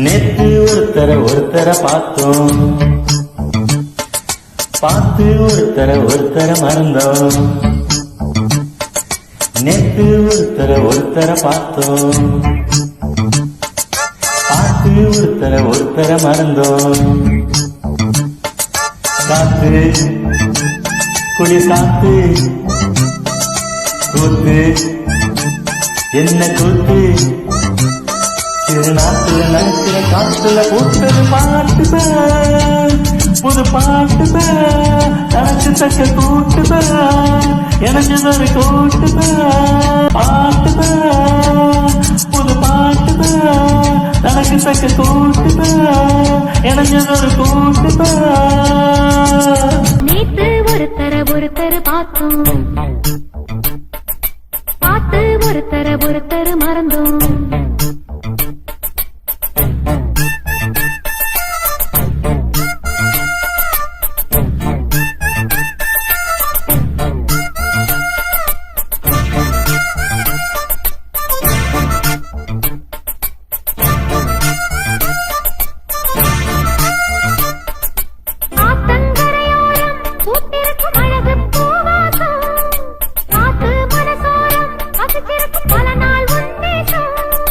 நேத்து ஒருத்தர பார்த்தோம், பார்த்து ஒருத்தர மறந்தோம். நேத்து ஒருத்தர பார்த்தோம், பார்த்து ஒருத்தர மறந்தோம். காத்து குளி காத்து கூத்து என்ன கூத்து, திருநாட்டுல நடக்கிற காத்துல கூட்டது பாட்டுதான், புது பாட்டுதான், தனக்கு தக்க கூட்டுதான், எனக்குதொரு கூட்டுதான். பாட்டுதான் புது பாட்டுதான், தனக்கு தக்க கூட்டுதான், எனக்குதொரு கூட்டுதான். நேத்து ஒருத்தர பார்த்தோம், பார்த்து ஒருத்தர மறந்தோம்.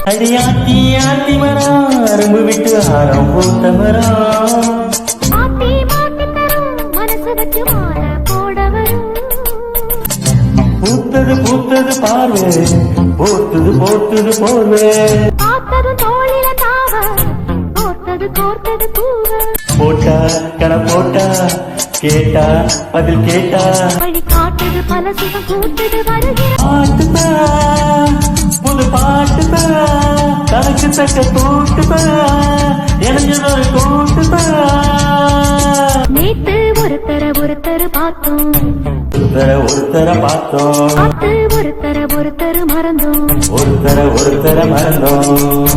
அடியாத்தி ஆத்தி மரம் அரும்பு விட்டு ஆரம் போட்ட மரம், பூத்தது பூத்தது பார்வை, போத்தது போத்தது போர்வே, போட்டா கண போட்டா கேட்டா பதில் கேட்டா, காட்டுது பல சுகம் கூட்டுது வருகிற பாட்டுதான் புது பாட்டுதான், தனக்கு தக்க கூட்டுதான், எனக்குதொரு கூட்டுதான். நேத்து ஒருத்தர பார்த்தோம், ஒருத்தர பார்த்தோம், பார்த்து ஒருத்தர மறந்தோம். ஒருத்தர மறந்தோம்.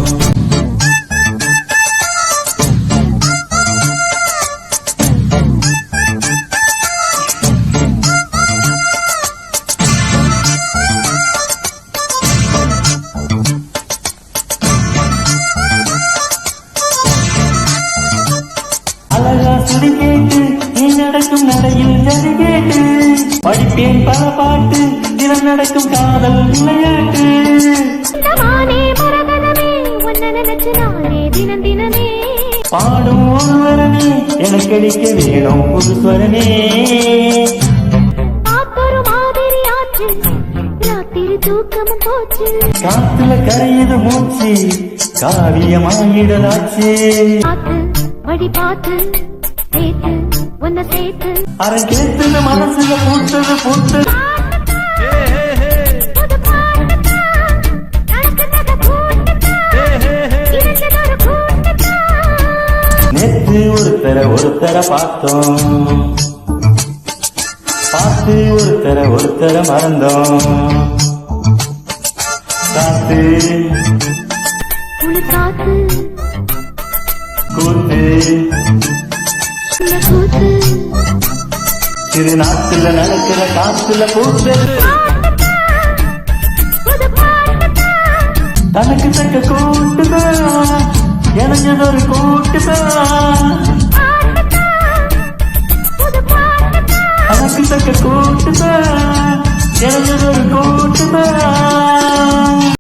அழகா சுடி கேட்டு நீ நடக்கும் நடையில் ஜதி கேட்டு, படிப்பேன் பல பாட்டு தினம் நடக்கும் காதல் விளையாட்டு. தினமே பாடும் ஒருவரனே எனக்கு அடிக்க வேணும் புது ஸ்வரனே, ஒரு மாதிரி ஆச்சு ராத்திரி தூக்கமும் போச்சு, காத்துல கரையுது மூச்சு காவியமாயிடலாச்சு. வழி பார்த்து சேர்த்து உன்னை சேர்த்து அரை கேட்டுல மனசுல பூத்தது பூத்தது. நேத்து ஒருத்தர பார்த்தோம், பார்த்து ஒருத்தர மறந்தோம். காத்து உனி காத்து கூத்து கூத்து, திருநாட்டுல நடக்கிற காத்துல பூத்தது, தனக்கு தக்க கூட்டுதான், எனக்குதொரு கூட்டுதான், தனக்கு தக்க கூட்டுதான், எனக்குதொரு கூட்டுதான்.